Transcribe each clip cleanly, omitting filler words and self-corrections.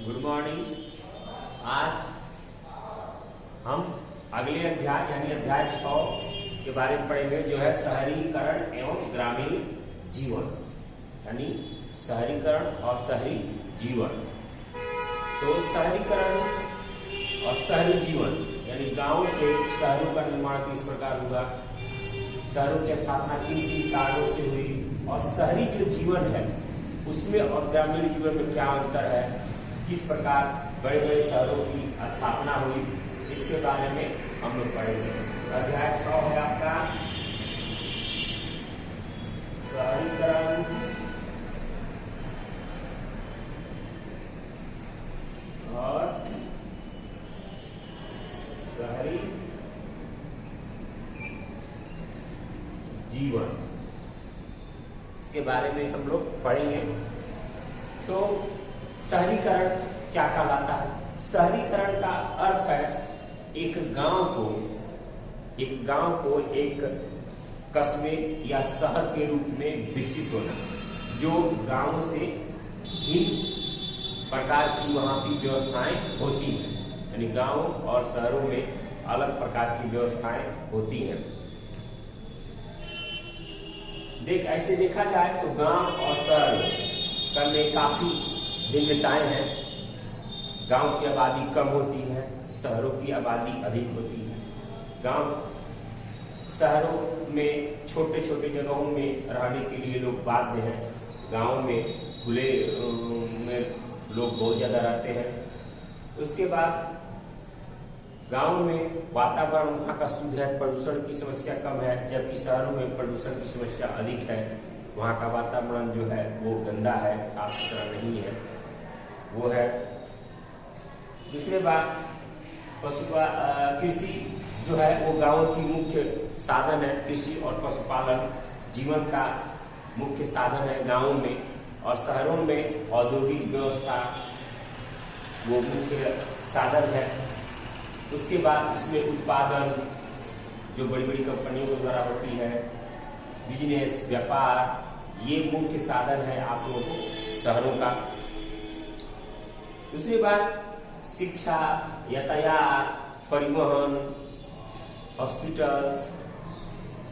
Good morning. आज हम अगले अध्याय यानी अध्याय 6 के बारे में पढ़ेंगे, जो है शहरीकरण एवं ग्रामीण जीवन, यानी शहरीकरण और शहरी जीवन। तो शहरीकरण और शहरी जीवन यानी गांव से शहरों का निर्माण किस प्रकार हुआ, शहरों की स्थापना किन किन कारणों से हुई, और शहरी जो जीवन है उसमें और ग्रामीण जीवन में क्या अंतर है, किस प्रकार बड़े बड़े शहरों की स्थापना हुई, इसके बारे में हम लोग पढ़ेंगे। अध्याय 6 है आपका शहरीकरण और शहरी जीवन, इसके बारे में हम लोग पढ़ेंगे। तो शहरीकरण क्या कहलाता है? शहरीकरण का अर्थ है एक गांव को एक कस्बे या शहर के रूप में विकसित होना, जो गांव से भिन्न प्रकार की वहां की व्यवस्थाएं होती हैं, यानी गांव और शहरों में अलग प्रकार की व्यवस्थाएं होती हैं। ऐसे देखा जाए तो गांव और शहर में काफी भिन्नताएं हैं। गांव की आबादी कम होती है, शहरों की आबादी अधिक होती है। गांव शहरों में छोटे छोटे जगहों में रहने के लिए लोग बाध्य हैं। गांव में खुले में लोग बहुत ज्यादा रहते हैं। उसके बाद गांव में वातावरण वहाँ का शुद्ध है, प्रदूषण की समस्या कम है, जबकि शहरों में प्रदूषण की समस्या अधिक है। वहाँ का वातावरण जो है वो गंदा है, साफ सुथरा नहीं है, वो है। दूसरी बात, कृषि जो है वो गांव की मुख्य साधन है। कृषि और पशुपालन जीवन का मुख्य साधन है गांवों में, और शहरों में औद्योगिक व्यवस्था वो मुख्य साधन है। उसके बाद उसमें उत्पादन जो बड़ी बड़ी कंपनियों के द्वारा होती है, बिजनेस व्यापार, ये मुख्य साधन है आप लोगों को शहरों का। दूसरी बात, शिक्षा, यातायात, परिवहन, हॉस्पिटल,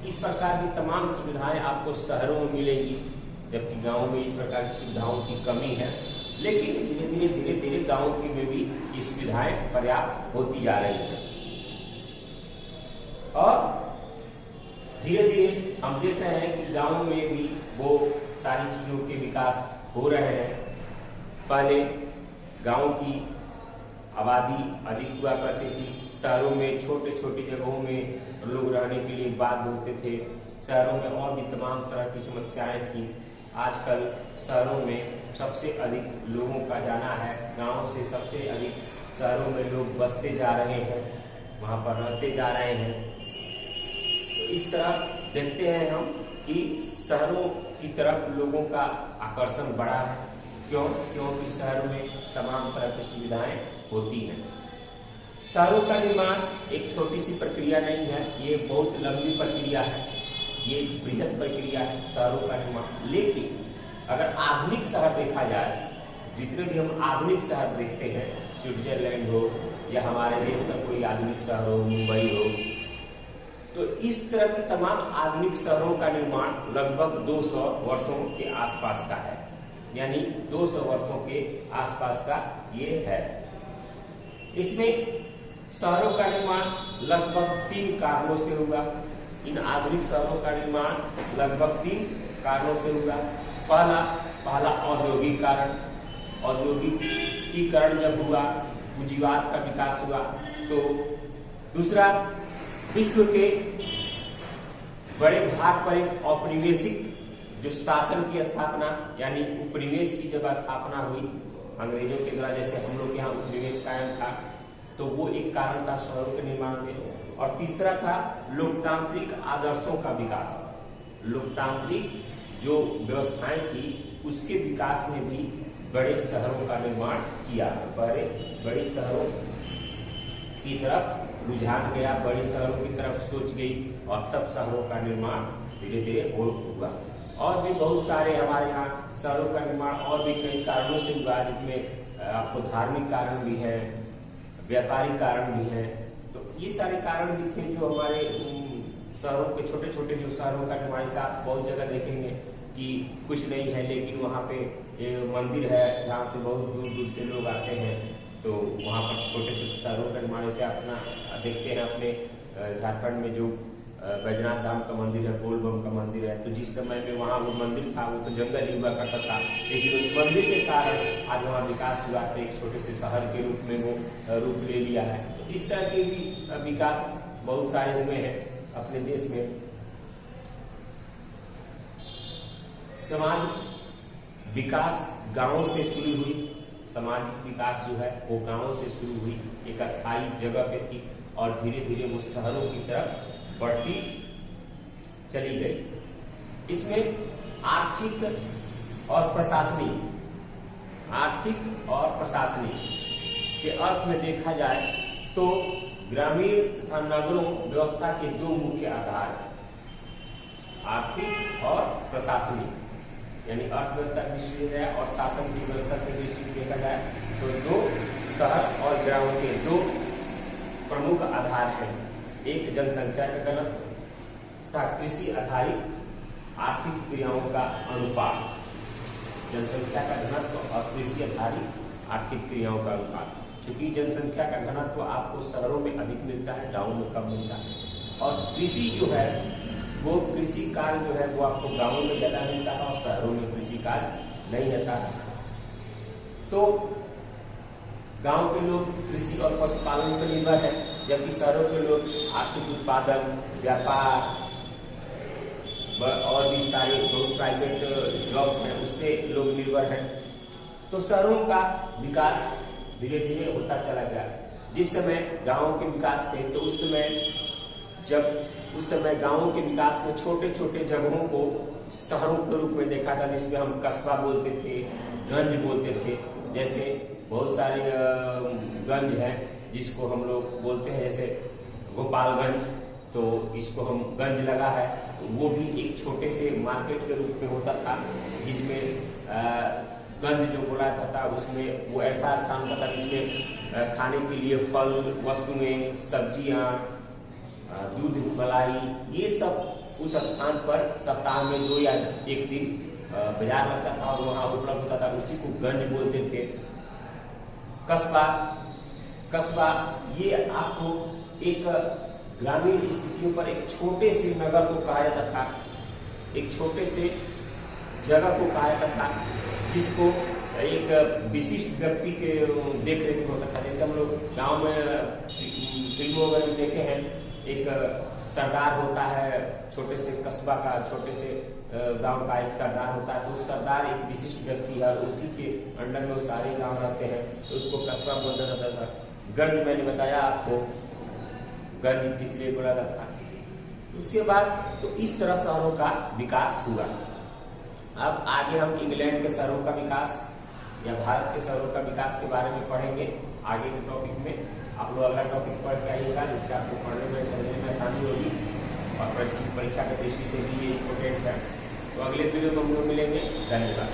इस प्रकार की तमाम सुविधाएं आपको शहरों में मिलेंगी, जबकि गांवों में इस प्रकार की सुविधाओं की कमी है। लेकिन धीरे धीरे गांवों की में भी ये सुविधाएं पर्याप्त होती जा रही हैं, और धीरे धीरे हम देख रहे हैं कि गांवों में भी वो सारी चीजों के विकास हो रहे हैं। पहले गांवों की आबादी अधिक हुआ करती थी, शहरों में छोटे छोटे जगहों में लोग रहने के लिए बाध्य होते थे। शहरों में और भी तमाम तरह की समस्याएं थी। आजकल शहरों में सबसे अधिक लोगों का जाना है, गांव से सबसे अधिक शहरों में लोग बसते जा रहे हैं, वहां पर रहते जा रहे हैं। तो इस तरह देखते हैं हम कि शहरों की तरफ लोगों का आकर्षण बढ़ा है। क्योंकि शहर में तमाम तरह की सुविधाएं होती हैं। शहरों का निर्माण एक छोटी सी प्रक्रिया नहीं है, ये बहुत लंबी प्रक्रिया है, ये बृहद प्रक्रिया है शहरों का निर्माण। लेकिन अगर आधुनिक शहर देखा जाए, जितने भी हम आधुनिक शहर देखते हैं, स्विट्जरलैंड हो या हमारे देश का कोई आधुनिक शहर हो, मुंबई हो, तो इस तरह के तमाम आधुनिक शहरों का निर्माण लगभग 200 वर्षों के आसपास का है, यानी 200 वर्षों के आसपास का ये है। इसमें शहरों का निर्माण लगभग 3 कारणों से हुआ। इन आधुनिक शहरों का निर्माण लगभग 3 कारणों से हुआ। पहला औद्योगिक कारण, औद्योगिकीकरण जब हुआ, पूंजीवाद का विकास हुआ। तो दूसरा, विश्व के बड़े भाग पर एक औपनिवेशिक जो शासन की स्थापना, यानी उपनिवेश की जब स्थापना हुई अंग्रेजों के द्वारा, जैसे हम लोग यहाँ उपनिवेश कायम था, तो वो एक कारण था शहरों के निर्माण में। और तीसरा था लोकतांत्रिक आदर्शों का विकास। लोकतांत्रिक जो व्यवस्थाएं थी उसके विकास ने भी बड़े शहरों का निर्माण किया। बड़े शहरों की तरफ रुझान गया, बड़े शहरों की तरफ सोच गई, और तब शहरों का निर्माण धीरे धीरे हुआ। और भी बहुत सारे हमारे यहाँ शहरों का निर्माण और भी कई कारणों से हुआ, जिसमें आपको धार्मिक कारण भी है, व्यापारिक कारण भी है। तो ये सारे कारण भी थे जो हमारे शहरों के छोटे छोटे जो शहरों का निर्माण से आप बहुत जगह देखेंगे कि कुछ नहीं है, लेकिन वहाँ पे मंदिर है जहाँ से बहुत दूर दूर से लोग आते हैं। तो वहाँ पर छोटे छोटे शहरों का निर्माण से अपना देखते हैं अपने झारखंड में जो बैजनाथ धाम का मंदिर है, बोल बम का मंदिर है। तो जिस समय में वहाँ वो मंदिर था वो तो जंगल ही हुआ करता था, लेकिन उस मंदिर के कारण आज वहाँ विकास हुआ, तो एक छोटे से शहर के रूप में वो रूप ले लिया है। तो इस तरह के भी विकास बहुत सारे हुए हैं अपने देश में। समाज विकास गांवों से शुरू हुई, सामाजिक विकास जो है वो गांवों से शुरू हुई, एक अस्थायी जगह पे थी और धीरे धीरे वो शहरों की तरफ बढ़ती चली गई। इसमें आर्थिक और प्रशासनिक के अर्थ में देखा जाए तो ग्रामीण तथा नगरों व्यवस्था के दो मुख्य आधार हैं, आर्थिक और प्रशासनिक, यानी अर्थव्यवस्था की दृष्टि से और शासन की व्यवस्था से दृष्टि से देखा जाए तो दो शहर और ग्रामों के दो प्रमुख आधार हैं। एक जनसंख्या का घनत्व तथा कृषि आधारित आर्थिक क्रियाओं का अनुपात। जनसंख्या का घनत्व और कृषि आधारित आर्थिक क्रियाओं का अनुपात। चूंकि जनसंख्या का घनत्व आपको शहरों में अधिक मिलता है, गाँव में कम मिलता है, और कृषि जो है वो कृषि कार्य जो है वो आपको गाँवों में ज्यादा मिलता है और शहरों में कृषि कार्य नहीं रहता है। तो गांव के लोग कृषि और पशुपालन पर निर्भर है, जबकि शहरों के लोग आर्थिक उत्पादन, व्यापार और भी सारे बहुत प्राइवेट जॉब्स हैं उस पर लोग निर्भर हैं। तो शहरों का विकास धीरे धीरे होता चला गया। जिस समय गांवों के विकास थे तो उस समय गांवों के विकास में छोटे छोटे जगहों को शहरों के रूप में देखा था, जिसमें हम कस्बा बोलते थे, गंज बोलते थे। जैसे बहुत सारे गंज हैं जिसको हम लोग बोलते हैं, जैसे गोपालगंज, तो इसको हम गंज लगा है, वो भी एक छोटे से मार्केट के रूप में होता था, जिसमें गंज जो बोला जाता था उसमें वो ऐसा स्थान होता था जिसमें खाने के लिए फल वस्तुएं, सब्जियां, दूध, मलाई, ये सब उस स्थान पर सप्ताह में 2 या 1 दिन बाजार लगता था और वहाँ उपलब्ध होता था, उसी को गंज बोलते थे। कस्बा ये आपको एक ग्रामीण स्थितियों पर एक छोटे से नगर को कहा जाता था, एक छोटे से जगह को कहा जाता था, जिसको एक विशिष्ट व्यक्ति के देख रेख में होता था। जैसे हम लोग गांव में फिल्मों में देखे हैं, एक सरदार होता है छोटे से कस्बा का, छोटे से गांव का एक सरदार होता है, तो उस सरदार एक विशिष्ट व्यक्ति है, उसी के अंडर में वो सारे गांव रहते हैं, तो उसको कस्बा बोला जाता था। गंज मैंने बताया आपको, गंज तीसरे बोला जाता था। उसके बाद तो इस तरह शहरों का विकास हुआ। अब आगे हम इंग्लैंड के शहरों का विकास या भारत के शहरों का विकास के बारे में पढ़ेंगे आगे के टॉपिक में। आप लोग अगला टॉपिक पढ़ के आइएगा, जिससे आपको पढ़ने में समझने में आसानी होगी और परीक्षा की दृष्टि से भी ये इम्पोर्टेंट है। तो अगले वीडियो में हम लोग मिलेंगे। धन्यवाद।